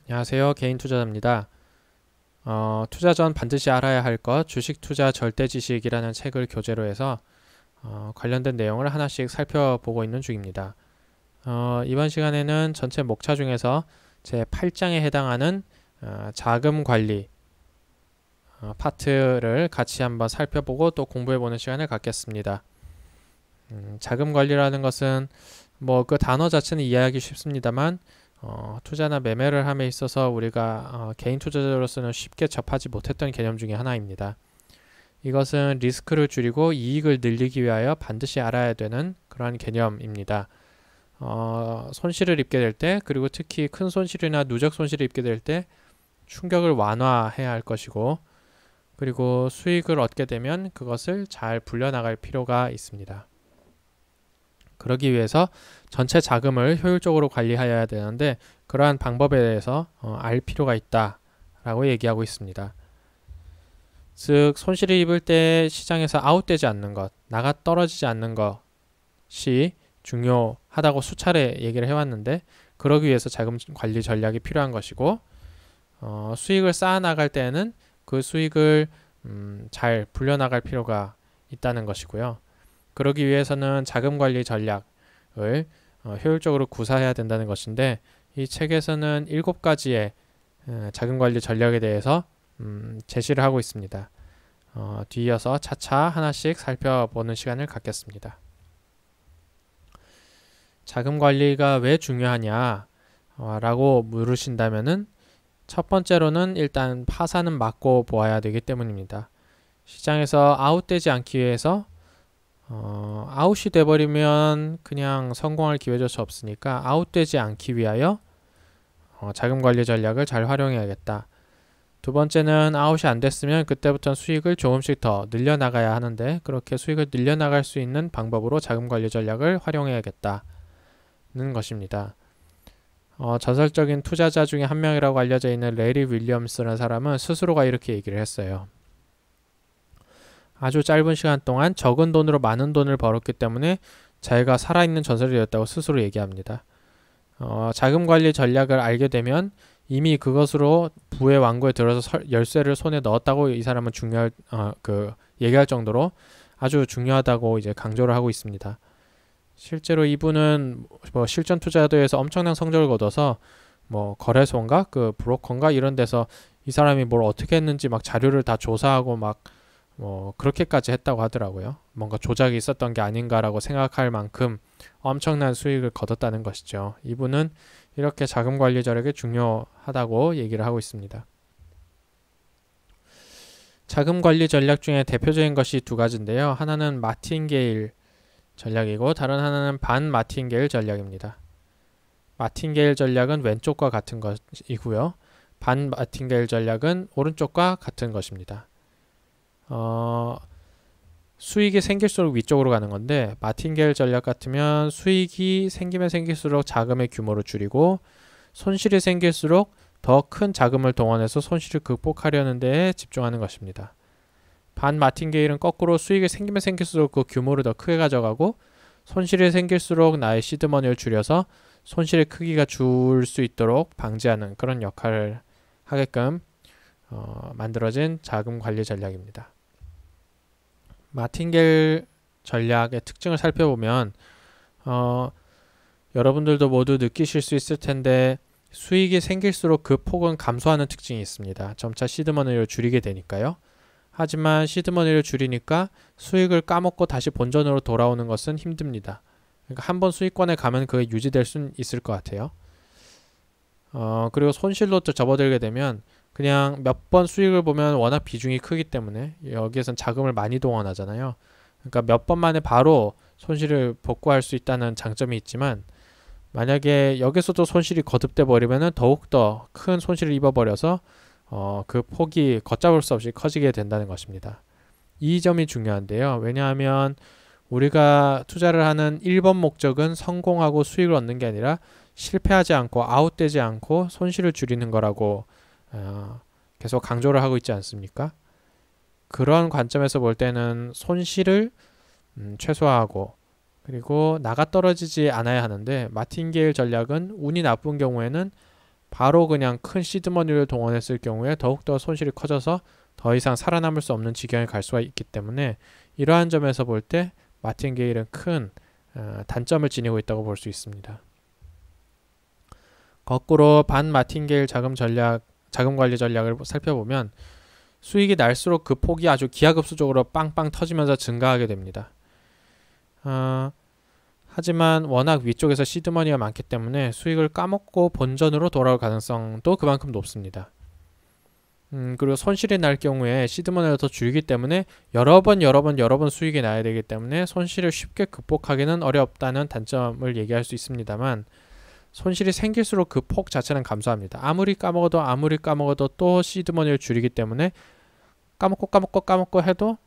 안녕하세요. 개인 투자자입니다. 투자 전 반드시 알아야 할 것, 주식 투자 절대 지식이라는 책을 교재로 해서 관련된 내용을 하나씩 살펴보고 있는 중입니다. 이번 시간에는 전체 목차 중에서 제 8장에 해당하는 자금 관리 파트를 같이 한번 살펴보고 또 공부해보는 시간을 갖겠습니다. 자금 관리라는 것은 뭐 그 단어 자체는 이해하기 쉽습니다만 투자나 매매를 함에 있어서 우리가 개인 투자자로서는 쉽게 접하지 못했던 개념 중에 하나입니다. 이것은 리스크를 줄이고 이익을 늘리기 위하여 반드시 알아야 되는 그러한 개념입니다. 손실을 입게 될 때, 그리고 특히 큰 손실이나 누적 손실을 입게 될 때 충격을 완화해야 할 것이고, 그리고 수익을 얻게 되면 그것을 잘 불려나갈 필요가 있습니다. 그러기 위해서 전체 자금을 효율적으로 관리해야 되는데 그러한 방법에 대해서 알 필요가 있다라고 얘기하고 있습니다. 즉 손실을 입을 때 시장에서 아웃되지 않는 것, 나가 떨어지지 않는 것이 중요하다고 수차례 얘기를 해왔는데 그러기 위해서 자금 관리 전략이 필요한 것이고 수익을 쌓아 나갈 때에는 그 수익을 잘 불려나갈 필요가 있다는 것이고요. 그러기 위해서는 자금 관리 전략을 효율적으로 구사해야 된다는 것인데 이 책에서는 7가지의 자금 관리 전략에 대해서 제시를 하고 있습니다. 뒤이어서 차차 하나씩 살펴보는 시간을 갖겠습니다. 자금 관리가 왜 중요하냐 라고 물으신다면은 첫 번째로는 일단 파산은 막고 보아야 되기 때문입니다. 시장에서 아웃되지 않기 위해서 아웃이 돼버리면 그냥 성공할 기회조차 없으니까 아웃되지 않기 위하여 자금 관리 전략을 잘 활용해야겠다. 두 번째는 아웃이 안 됐으면 그때부터는 수익을 조금씩 더 늘려나가야 하는데 그렇게 수익을 늘려나갈 수 있는 방법으로 자금 관리 전략을 활용해야겠다는 것입니다. 전설적인 투자자 중에 한 명이라고 알려져 있는 레리 윌리엄스라는 사람은 스스로가 이렇게 얘기를 했어요. 아주 짧은 시간 동안 적은 돈으로 많은 돈을 벌었기 때문에 자기가 살아있는 전설이 되었다고 스스로 얘기합니다. 자금 관리 전략을 알게 되면 이미 그것으로 부의 왕국에 들어서 열쇠를 손에 넣었다고 이 사람은 얘기할 정도로 아주 중요하다고 이제 강조를 하고 있습니다. 실제로 이분은 뭐 실전 투자도에서 엄청난 성적을 거둬서 뭐 거래소인가 그 브로커인가 이런 데서 이 사람이 뭘 어떻게 했는지 막 자료를 다 조사하고 막 그렇게까지 했다고 하더라고요. 뭔가 조작이 있었던 게 아닌가라고 생각할 만큼 엄청난 수익을 거뒀다는 것이죠. 이분은 이렇게 자금 관리 전략이 중요하다고 얘기를 하고 있습니다. 자금 관리 전략 중에 대표적인 것이 두 가지인데요. 하나는 마틴게일 전략이고 다른 하나는 반 마틴게일 전략입니다. 마틴게일 전략은 왼쪽과 같은 것이고요. 반 마틴게일 전략은 오른쪽과 같은 것입니다. 수익이 생길수록 위쪽으로 가는 건데 마틴게일 전략 같으면 수익이 생기면 생길수록 자금의 규모를 줄이고 손실이 생길수록 더 큰 자금을 동원해서 손실을 극복하려는 데에 집중하는 것입니다. 반 마틴게일은 거꾸로 수익이 생기면 생길수록 그 규모를 더 크게 가져가고 손실이 생길수록 나의 시드머니를 줄여서 손실의 크기가 줄 수 있도록 방지하는 그런 역할을 하게끔 만들어진 자금 관리 전략입니다. 마틴게일 전략의 특징을 살펴보면 여러분들도 모두 느끼실 수 있을 텐데 수익이 생길수록 그 폭은 감소하는 특징이 있습니다. 점차 시드머니를 줄이게 되니까요. 하지만 시드머니를 줄이니까 수익을 까먹고 다시 본전으로 돌아오는 것은 힘듭니다. 그러니까 한번 수익권에 가면 그게 유지될 수 있을 것 같아요. 그리고 손실로 또 접어들게 되면 그냥 몇 번 수익을 보면 워낙 비중이 크기 때문에 여기에선 자금을 많이 동원하잖아요. 그러니까 몇 번 만에 바로 손실을 복구할 수 있다는 장점이 있지만 만약에 여기서도 손실이 거듭돼 버리면 더욱더 큰 손실을 입어버려서 그 폭이 걷잡을 수 없이 커지게 된다는 것입니다. 이 점이 중요한데요. 왜냐하면 우리가 투자를 하는 1번 목적은 성공하고 수익을 얻는 게 아니라 실패하지 않고 아웃되지 않고 손실을 줄이는 거라고 계속 강조를 하고 있지 않습니까? 그런 관점에서 볼 때는 손실을 최소화하고 그리고 나가 떨어지지 않아야 하는데 마틴게일 전략은 운이 나쁜 경우에는 바로 그냥 큰 시드머니를 동원했을 경우에 더욱더 손실이 커져서 더 이상 살아남을 수 없는 지경에 갈 수가 있기 때문에 이러한 점에서 볼 때 마틴게일은 큰 단점을 지니고 있다고 볼 수 있습니다. 거꾸로 반 마틴게일 자금 관리 전략을 살펴보면 수익이 날수록 그 폭이 아주 기하급수적으로 빵빵 터지면서 증가하게 됩니다. 하지만 워낙 위쪽에서 시드머니가 많기 때문에 수익을 까먹고 본전으로 돌아올 가능성도 그만큼 높습니다. 그리고 손실이 날 경우에 시드머니가 더 줄기 때문에 여러 번 수익이 나야 되기 때문에 손실을 쉽게 극복하기는 어렵다는 단점을 얘기할 수 있습니다만, 손실이 생길수록 그 폭 자체는 감소합니다. 아무리 까먹어도 또 시드머니를 줄이기 때문에 까먹고 해도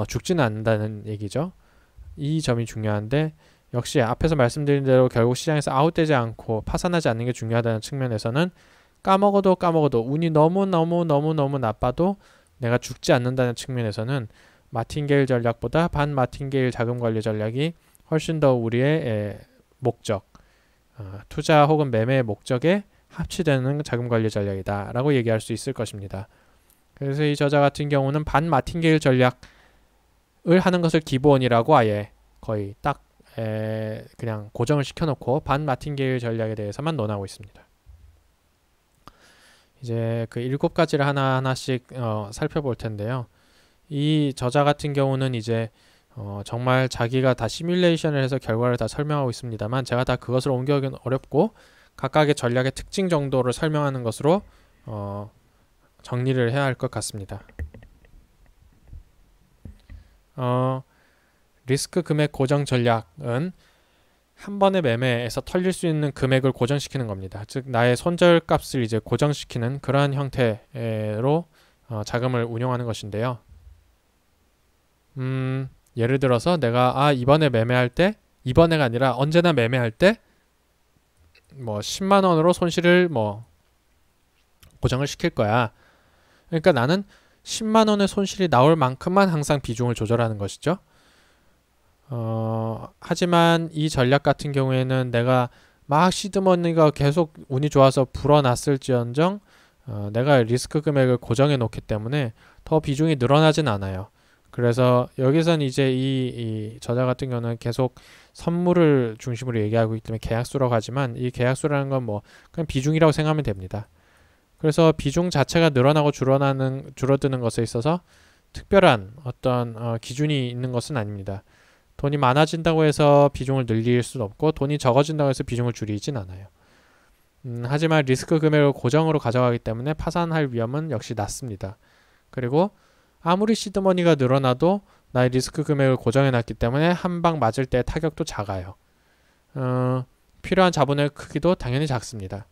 죽지는 않는다는 얘기죠. 이 점이 중요한데, 역시 앞에서 말씀드린 대로 결국 시장에서 아웃되지 않고 파산하지 않는 게 중요하다는 측면에서는 까먹어도 운이 너무 나빠도 내가 죽지 않는다는 측면에서는 마틴게일 전략보다 반 마틴게일 자금 관리 전략이 훨씬 더 우리의 목적, 투자 혹은 매매의 목적에 합치되는 자금 관리 전략이다 라고 얘기할 수 있을 것입니다. 그래서 이 저자 같은 경우는 반 마틴게일 전략을 하는 것을 기본이라고 아예 거의 딱 그냥 고정을 시켜놓고 반 마틴게일 전략에 대해서만 논하고 있습니다. 이제 그 7가지를 하나하나씩 살펴볼 텐데요. 이 저자 같은 경우는 이제 정말 자기가 다 시뮬레이션을 해서 결과를 다 설명하고 있습니다만, 제가 다 그것을 옮겨오기는 어렵고 각각의 전략의 특징 정도를 설명하는 것으로 정리를 해야 할 것 같습니다. 리스크 금액 고정 전략은 한 번의 매매에서 털릴 수 있는 금액을 고정시키는 겁니다. 즉 나의 손절값을 이제 고정시키는 그러한 형태로 자금을 운용하는 것인데요. 예를 들어서 내가 이번에 매매할 때, 이번에가 아니라 언제나 매매할 때 뭐 10만 원으로 손실을 고정을 시킬 거야. 그러니까 나는 10만 원의 손실이 나올 만큼만 항상 비중을 조절하는 것이죠. 하지만 이 전략 같은 경우에는 내가 막 시드머니가 계속 운이 좋아서 불어났을지언정 내가 리스크 금액을 고정해 놓기 때문에 더 비중이 늘어나진 않아요. 그래서 여기선 이제 이 저자 같은 경우는 계속 선물을 중심으로 얘기하고 있기 때문에 계약수라고 하지만, 이 계약수라는 건 그냥 비중이라고 생각하면 됩니다. 그래서 비중 자체가 늘어나고 줄어드는 것에 있어서 특별한 어떤 기준이 있는 것은 아닙니다. 돈이 많아진다고 해서 비중을 늘릴 수는 없고 돈이 적어진다고 해서 비중을 줄이진 않아요. 하지만 리스크 금액을 고정으로 가져가기 때문에 파산할 위험은 역시 낮습니다. 그리고 아무리 시드머니가 늘어나도 나의 리스크 금액을 고정해놨기 때문에 한 방 맞을 때 타격도 작아요. 필요한 자본의 크기도 당연히 작습니다.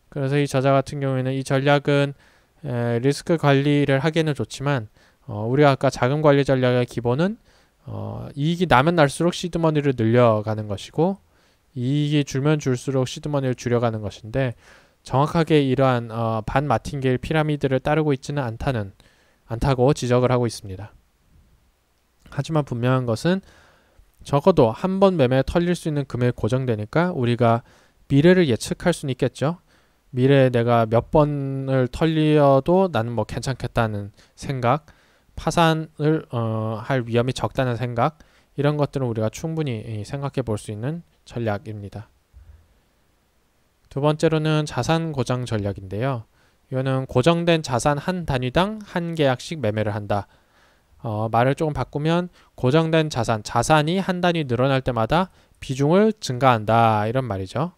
그래서 이 저자 같은 경우에는 이 전략은 리스크 관리를 하기에는 좋지만 우리가 아까 자금 관리 전략의 기본은 이익이 나면 날수록 시드머니를 늘려가는 것이고 이익이 줄면 줄수록 시드머니를 줄여가는 것인데, 정확하게 이러한 반 마틴게일 피라미드를 따르고 있지는 않다고 지적을 하고 있습니다. 하지만 분명한 것은 적어도 한 번 매매에 털릴 수 있는 금액이 고정되니까 우리가 미래를 예측할 수는 있겠죠. 미래에 내가 몇 번을 털려도 나는 괜찮겠다는 생각, 파산을 할 위험이 적다는 생각, 이런 것들은 우리가 충분히 생각해 볼 수 있는 전략입니다. 두 번째로는 자산 고정 전략인데요. 이거는 고정된 자산 한 단위당 한 계약씩 매매를 한다. 말을 조금 바꾸면 고정된 자산이 한 단위 늘어날 때마다 비중을 증가한다, 이런 말이죠.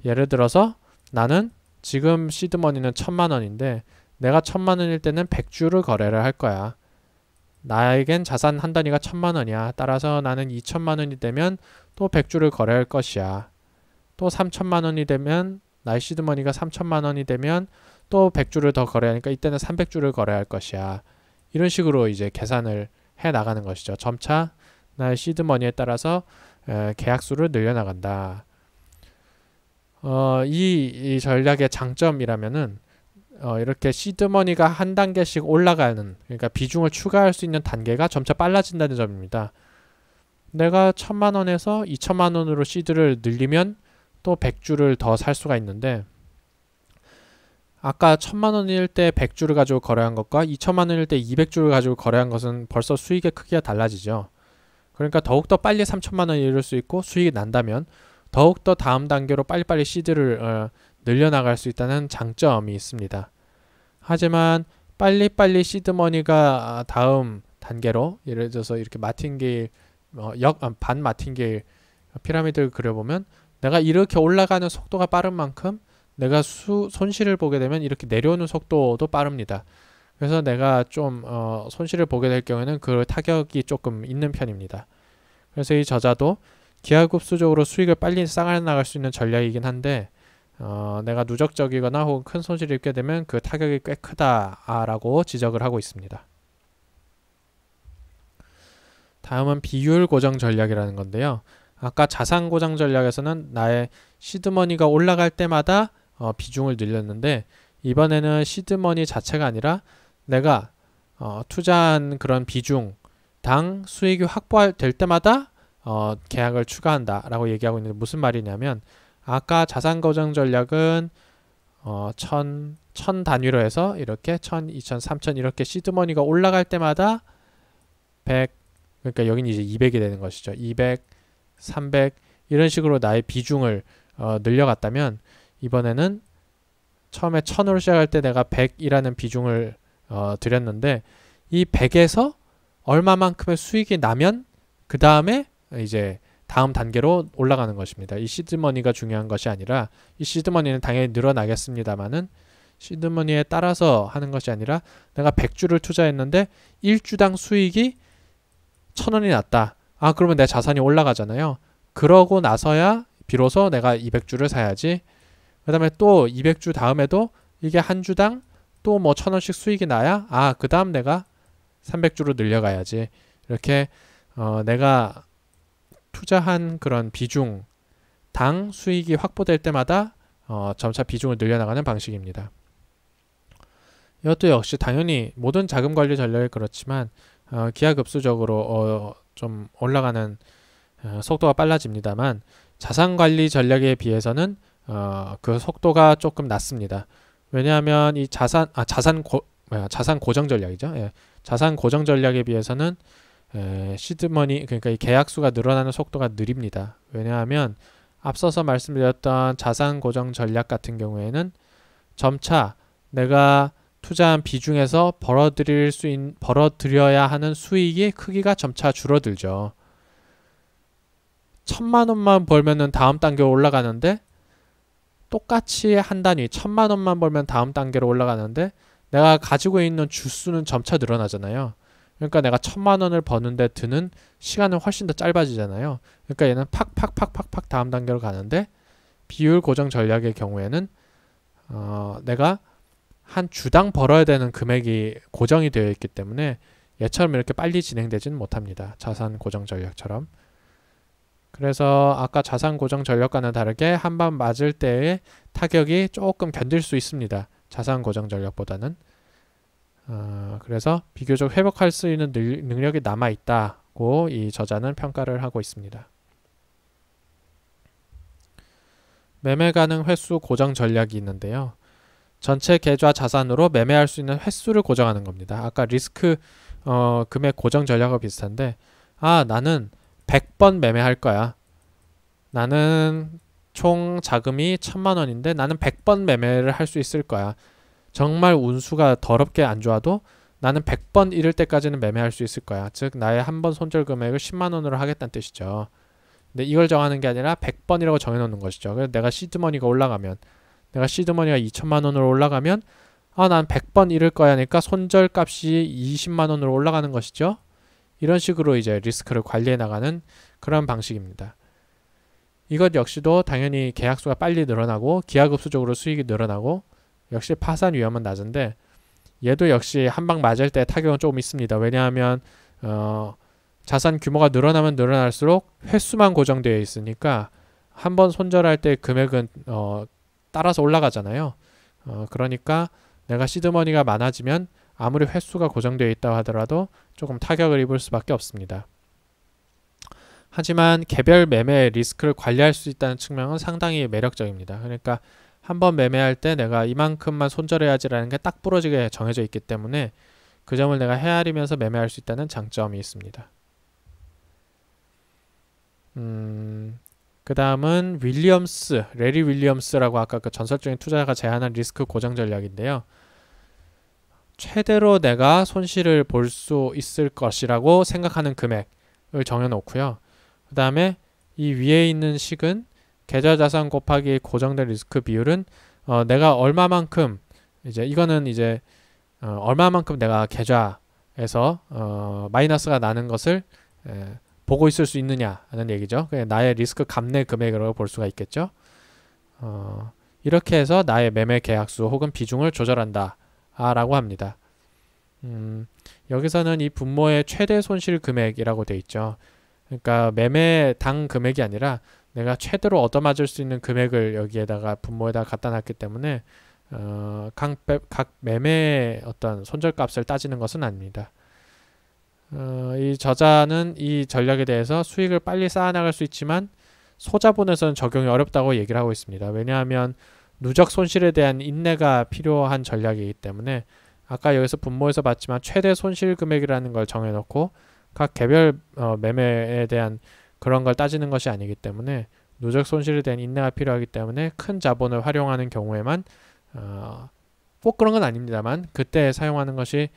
예를 들어서 나는 지금 시드머니는 1000만 원인데 내가 1000만 원일 때는 100주를 거래를 할 거야. 나에겐 자산 한 단위가 1000만 원이야. 따라서 나는 2000만 원이 되면 또 100주를 거래할 것이야. 또 3000만 원이 되면, 나의 시드머니가 3000만 원이 되면 또 100주를 더 거래하니까 이때는 300주를 거래할 것이야. 이런 식으로 이제 계산을 해 나가는 것이죠. 점차 나의 시드머니에 따라서 계약수를 늘려나간다. 이 전략의 장점이라면은 이렇게 시드머니가 한 단계씩 올라가는, 그러니까 비중을 추가할 수 있는 단계가 점차 빨라진다는 점입니다. 내가 1000만 원에서 2000만 원으로 시드를 늘리면 또 100주를 더 살 수가 있는데, 아까 1000만 원일 때 100주를 가지고 거래한 것과 2000만 원일 때 200주를 가지고 거래한 것은 벌써 수익의 크기가 달라지죠. 그러니까 더욱더 빨리 3000만 원이 이룰 수 있고 수익이 난다면 더욱더 다음 단계로 빨리빨리 시드를 늘려나갈 수 있다는 장점이 있습니다. 하지만 빨리빨리 시드머니가 다음 단계로 예를 들어서 이렇게 마틴게일 반 마틴게일 피라미드를 그려보면 내가 이렇게 올라가는 속도가 빠른 만큼 내가 손실을 보게 되면 이렇게 내려오는 속도도 빠릅니다. 그래서 내가 좀 손실을 보게 될 경우에는 그 타격이 조금 있는 편입니다. 그래서 이 저자도 기하급수적으로 수익을 빨리 쌓아나갈 수 있는 전략이긴 한데 내가 누적적이거나 혹은 큰 손실을 입게 되면 그 타격이 꽤 크다라고 지적을 하고 있습니다. 다음은 비율 고정 전략이라는 건데요. 아까 자산 고정 전략에서는 나의 시드머니가 올라갈 때마다 비중을 늘렸는데 이번에는 시드머니 자체가 아니라 내가 투자한 그런 비중당 수익이 확보될 때마다 계약을 추가한다 라고 얘기하고 있는데 무슨 말이냐면 아까 자산 고정 전략은 1000 단위로 해서 이렇게 1000, 2000, 3000 이렇게 시드머니가 올라갈 때마다 100 그러니까 여기는 이제 200이 되는 것이죠. 200, 300 이런 식으로 나의 비중을 늘려갔다면 이번에는 처음에 1000으로 시작할 때 내가 100이라는 비중을 들였는데 이 100에서 얼마만큼의 수익이 나면 그 다음에 이제 다음 단계로 올라가는 것입니다. 이 시드머니가 중요한 것이 아니라 이 시드머니는 당연히 늘어나겠습니다만은 시드머니에 따라서 하는 것이 아니라 내가 100주를 투자했는데 1주당 수익이 1000원이 났다. 그러면 내 자산이 올라가잖아요. 그러고 나서야 비로소 내가 200주를 사야지. 그 다음에 또 200주 다음에도 이게 한 주당 또 뭐 1000원씩 수익이 나야 그 다음 내가 300주로 늘려가야지. 이렇게 내가 투자한 그런 비중 당 수익이 확보될 때마다 점차 비중을 늘려나가는 방식입니다. 이것도 역시 당연히 모든 자금 관리 전략이 그렇지만 기하급수적으로 좀 올라가는 속도가 빨라집니다만 자산 관리 전략에 비해서는 그 속도가 조금 낮습니다. 왜냐하면 이 자산 고정 전략이죠. 예. 자산 고정 전략에 비해서는 시드머니 그러니까 이 계약수가 늘어나는 속도가 느립니다. 왜냐하면 앞서서 말씀드렸던 자산 고정 전략 같은 경우에는 내가 투자한 비중에서 벌어들여야 하는 수익의 크기가 점차 줄어들죠. 1000만 원만 벌면은 다음 단계로 올라가는데 똑같이 한 단위 1000만 원만 벌면 다음 단계로 올라가는데 내가 가지고 있는 주수는 점차 늘어나잖아요. 그러니까 내가 1000만 원을 버는데 드는 시간은 훨씬 더 짧아지잖아요. 그러니까 얘는 팍팍팍팍팍 다음 단계로 가는데 비율 고정 전략의 경우에는 내가 한 주당 벌어야 되는 금액이 고정이 되어 있기 때문에 얘처럼 이렇게 빨리 진행되지는 못합니다. 자산 고정 전략처럼. 그래서 아까 자산 고정 전략과는 다르게 한 번 맞을 때의 타격이 조금 견딜 수 있습니다. 자산 고정 전략보다는. 그래서 비교적 회복할 수 있는 능력이 남아있다고 이 저자는 평가를 하고 있습니다. 매매 가능 횟수 고정 전략이 있는데요. 전체 계좌 자산으로 매매할 수 있는 횟수를 고정하는 겁니다. 아까 리스크 금액 고정 전략과 비슷한데 나는 100번 매매할 거야. 나는 총 자금이 1000만 원인데 나는 100번 매매를 할 수 있을 거야. 정말 운수가 더럽게 안 좋아도 나는 100번 이를 때까지는 매매할 수 있을 거야. 즉 나의 한 번 손절 금액을 10만 원으로 하겠다는 뜻이죠. 근데 이걸 정하는 게 아니라 100번이라고 정해놓는 것이죠. 그래서 내가 시드머니가 올라가면 내가 시드머니가 2천만 원으로 올라가면 난 100번 이를 거야 하니까 손절 값이 20만 원으로 올라가는 것이죠. 이런 식으로 이제 리스크를 관리해 나가는 그런 방식입니다. 이것 역시도 당연히 계약수가 빨리 늘어나고 기하급수적으로 수익이 늘어나고 역시 파산 위험은 낮은데 얘도 역시 한 방 맞을 때 타격은 조금 있습니다. 왜냐하면 자산 규모가 늘어나면 늘어날수록 횟수만 고정되어 있으니까 한 번 손절할 때 금액은 따라서 올라가잖아요. 그러니까 내가 시드머니가 많아지면 아무리 횟수가 고정되어 있다고 하더라도 조금 타격을 입을 수밖에 없습니다. 하지만 개별 매매의 리스크를 관리할 수 있다는 측면은 상당히 매력적입니다. 그러니까 한번 매매할 때 내가 이만큼만 손절해야지라는 게 딱 부러지게 정해져 있기 때문에 그 점을 내가 헤아리면서 매매할 수 있다는 장점이 있습니다. 그 다음은 레리 윌리엄스라고 아까 그 전설적인 투자자가 제안한 리스크 고정 전략인데요. 최대로 내가 손실을 볼 수 있을 것이라고 생각하는 금액을 정해놓고요. 그 다음에 이 위에 있는 식은 계좌 자산 곱하기 고정된 리스크 비율은 내가 얼마만큼 이거는 얼마만큼 내가 계좌에서 마이너스가 나는 것을 보고 있을 수 있느냐는 얘기죠. 나의 리스크 감내 금액으로 볼 수가 있겠죠. 이렇게 해서 나의 매매 계약수 혹은 비중을 조절한다 라고 합니다. 여기서는 이 분모의 최대 손실 금액이라고 되어 있죠. 그러니까 매매당 금액이 아니라 내가 최대로 얻어맞을 수 있는 금액을 여기에다가 분모에다가 갖다 놨기 때문에 각 매매의 어떤 손절값을 따지는 것은 아닙니다. 이 저자는 이 전략에 대해서 수익을 빨리 쌓아나갈 수 있지만 소자본에서는 적용이 어렵다고 얘기를 하고 있습니다. 왜냐하면 누적 손실에 대한 인내가 필요한 전략이기 때문에 아까 여기서 분모에서 봤지만 최대 손실 금액이라는 걸 정해놓고 각 개별 매매에 대한 그런 걸 따지는 것이 아니기 때문에 누적 손실에 대한 인내가 필요하기 때문에 큰 자본을 활용하는 경우에만 꼭 그런 건 아닙니다만 그때 사용하는 것이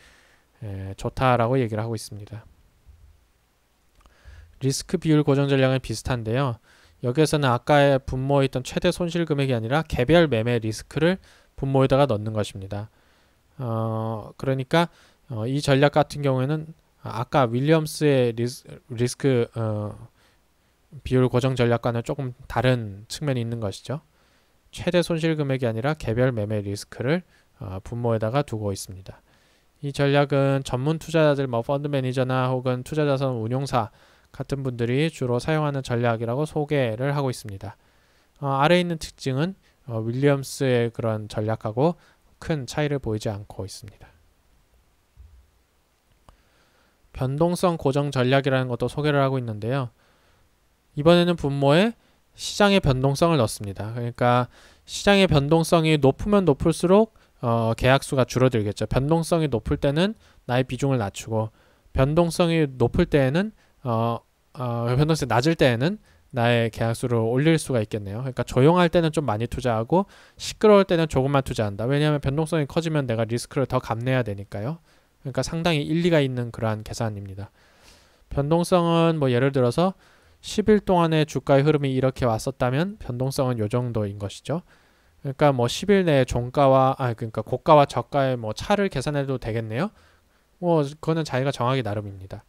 좋다라고 얘기를 하고 있습니다. 리스크 비율 고정 전략은 비슷한데요. 여기에서는 아까의 분모에 있던 최대 손실 금액이 아니라 개별 매매 리스크를 분모에다가 넣는 것입니다. 그러니까 이 전략 같은 경우에는 아까 윌리엄스의 리스크 비율 고정 전략과는 조금 다른 측면이 있는 것이죠. 최대 손실 금액이 아니라 개별 매매 리스크를 분모에다가 두고 있습니다. 이 전략은 전문 투자자들, 펀드 매니저나 혹은 투자자산 운용사 같은 분들이 주로 사용하는 전략이라고 소개를 하고 있습니다. 아래에 있는 특징은 윌리엄스의 그런 전략하고 큰 차이를 보이지 않고 있습니다. 변동성 고정 전략이라는 것도 소개를 하고 있는데요. 이번에는 분모에 시장의 변동성을 넣습니다. 그러니까 시장의 변동성이 높으면 높을수록 계약수가 줄어들겠죠. 변동성이 높을 때는 나의 비중을 낮추고 변동성이 높을 때에는 변동성이 낮을 때에는 나의 계약수를 올릴 수가 있겠네요. 그러니까 조용할 때는 좀 많이 투자하고 시끄러울 때는 조금만 투자한다. 왜냐하면 변동성이 커지면 내가 리스크를 더 감내해야 되니까요. 그러니까 상당히 일리가 있는 그러한 계산입니다. 변동성은 뭐 예를 들어서 10일 동안의 주가의 흐름이 이렇게 왔었다면 변동성은 요 정도인 것이죠. 그러니까 뭐 10일 내에 그러니까 고가와 저가의 뭐 차를 계산해도 되겠네요. 뭐 그거는 자기가 정하기 나름입니다.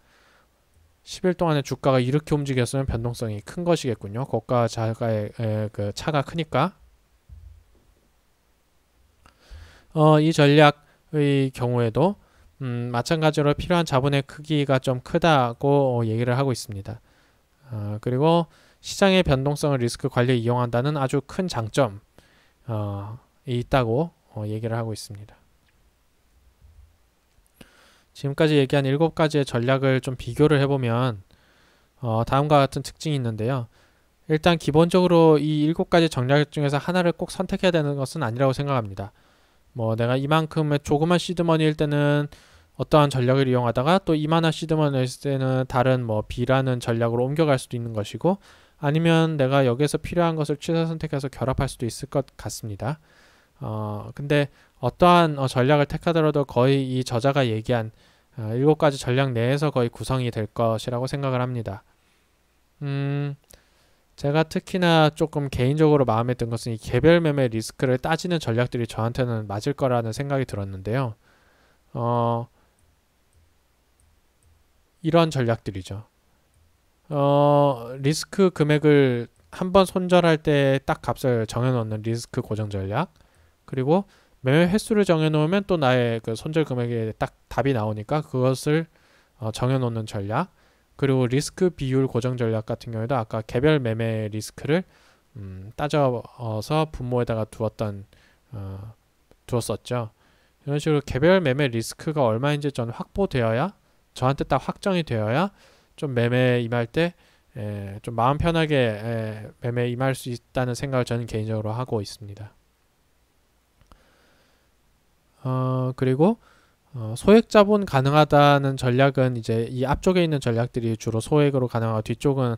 10일 동안의 주가가 이렇게 움직였으면 변동성이 큰 것이겠군요. 고가와 저가의 그 차가 크니까. 이 전략의 경우에도 마찬가지로 필요한 자본의 크기가 좀 크다고 얘기를 하고 있습니다. 그리고 시장의 변동성을 리스크 관리에 이용한다는 아주 큰 장점이 있다고 얘기를 하고 있습니다. 지금까지 얘기한 7가지의 전략을 좀 비교를 해보면 다음과 같은 특징이 있는데요. 일단 기본적으로 이 7가지 전략 중에서 하나를 꼭 선택해야 되는 것은 아니라고 생각합니다. 뭐 내가 이만큼의 조그만 시드머니일 때는 어떠한 전략을 이용하다가 또 이만한 시드머니일 때는 다른 뭐 B라는 전략으로 옮겨갈 수도 있는 것이고 아니면 내가 여기서 필요한 것을 취사 선택해서 결합할 수도 있을 것 같습니다. 근데 어떠한 전략을 택하더라도 거의 이 저자가 얘기한 7가지 전략 내에서 거의 구성이 될 것이라고 생각을 합니다. 제가 특히나 조금 개인적으로 마음에 든 것은 이 개별 매매 리스크를 따지는 전략들이 저한테는 맞을 거라는 생각이 들었는데요. 이런 전략들이죠. 리스크 금액을 한번 손절할 때 딱 값을 정해놓는 리스크 고정 전략, 그리고 매매 횟수를 정해놓으면 또 나의 그 손절 금액에 딱 답이 나오니까 그것을 정해놓는 전략, 그리고 리스크 비율 고정 전략 같은 경우에도 아까 개별 매매 리스크를 따져서 분모에다가 두었었죠. 이런 식으로 개별 매매 리스크가 얼마인지 전 확보되어야, 저한테 딱 확정이 되어야 좀 매매 임할 때 좀 마음 편하게 매매 임할 수 있다는 생각을 저는 개인적으로 하고 있습니다. 그리고 소액 자본 가능하다는 전략은 이제 이 앞쪽에 있는 전략들이 주로 소액으로 가능하고 뒤쪽은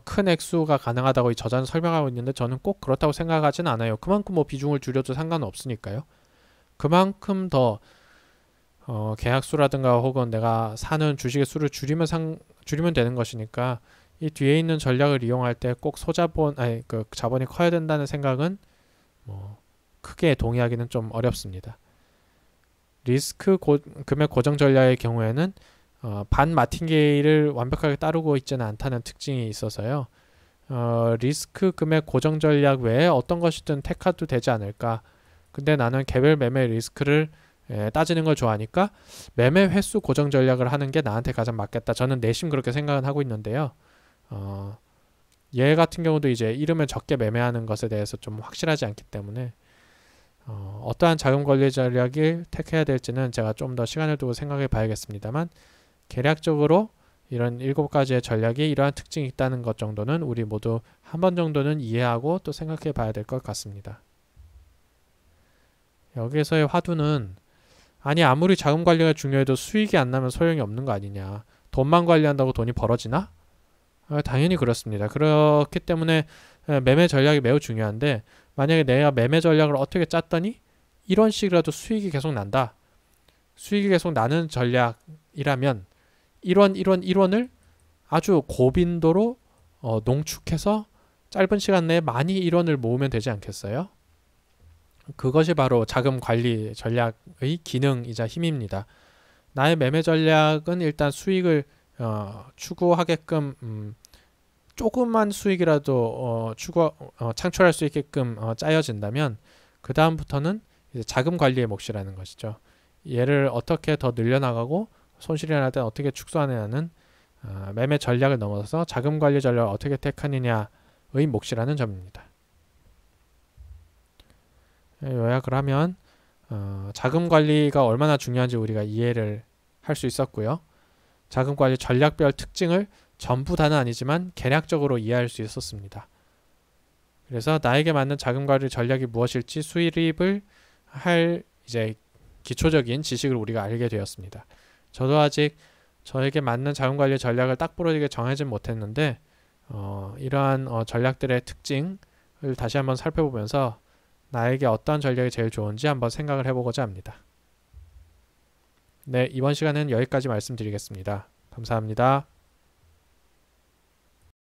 큰 액수가 가능하다고 이 저자는 설명하고 있는데 저는 꼭 그렇다고 생각하진 않아요. 그만큼 뭐 비중을 줄여도 상관은 없으니까요. 그만큼 더 계약수라든가 혹은 내가 사는 주식의 수를 줄이면 되는 것이니까 이 뒤에 있는 전략을 이용할 때 꼭 그 자본이 커야 된다는 생각은 뭐 크게 동의하기는 좀 어렵습니다. 금액 고정 전략의 경우에는 반 마틴게이를 완벽하게 따르고 있지는 않다는 특징이 있어서요. 리스크 금액 고정 전략 외에 어떤 것이든 택해도 되지 않을까. 근데 나는 개별 매매 리스크를 따지는 걸 좋아하니까 매매 횟수 고정 전략을 하는 게 나한테 가장 맞겠다. 저는 내심 그렇게 생각은 하고 있는데요. 얘 같은 경우도 이제 이르면 적게 매매하는 것에 대해서 좀 확실하지 않기 때문에 어떠한 자금 관리 전략을 택해야 될지는 제가 좀 더 시간을 두고 생각해 봐야겠습니다만 계략적으로 이런 7가지의 전략이 이러한 특징이 있다는 것 정도는 우리 모두 한 번 정도는 이해하고 또 생각해 봐야 될 것 같습니다. 여기에서의 화두는 아니 아무리 자금 관리가 중요해도 수익이 안 나면 소용이 없는 거 아니냐. 돈만 관리한다고 돈이 벌어지나? 당연히 그렇습니다. 그렇기 때문에 매매 전략이 매우 중요한데 만약에 내가 매매 전략을 어떻게 짰더니 이런 식이라도 수익이 계속 난다. 수익이 계속 나는 전략이라면 1원 아주 고빈도로 농축해서 짧은 시간 내에 많이 1원을 모으면 되지 않겠어요? 그것이 바로 자금 관리 전략의 기능이자 힘입니다. 나의 매매 전략은 일단 수익을 추구하게끔 조금만 수익이라도 창출할 수 있게끔 짜여진다면 그 다음부터는 이제 자금 관리의 몫이라는 것이죠. 얘를 어떻게 더 늘려나가고 손실이 날 때 어떻게 축소하느냐는 매매 전략을 넘어서서 자금 관리 전략을 어떻게 택하느냐의 몫이라는 점입니다. 요약을 하면 자금 관리가 얼마나 중요한지 우리가 이해를 할 수 있었고요. 자금 관리 전략별 특징을 전부 다는 아니지만 개략적으로 이해할 수 있었습니다. 그래서 나에게 맞는 자금 관리 전략이 무엇일지 수립을 할 이제 기초적인 지식을 우리가 알게 되었습니다. 저도 아직 저에게 맞는 자금 관리 전략을 딱 부러지게 정하지 못했는데 이러한 전략들의 특징을 다시 한번 살펴보면서 나에게 어떤 전략이 제일 좋은지 한번 생각을 해보고자 합니다. 네, 이번 시간은 여기까지 말씀드리겠습니다. 감사합니다.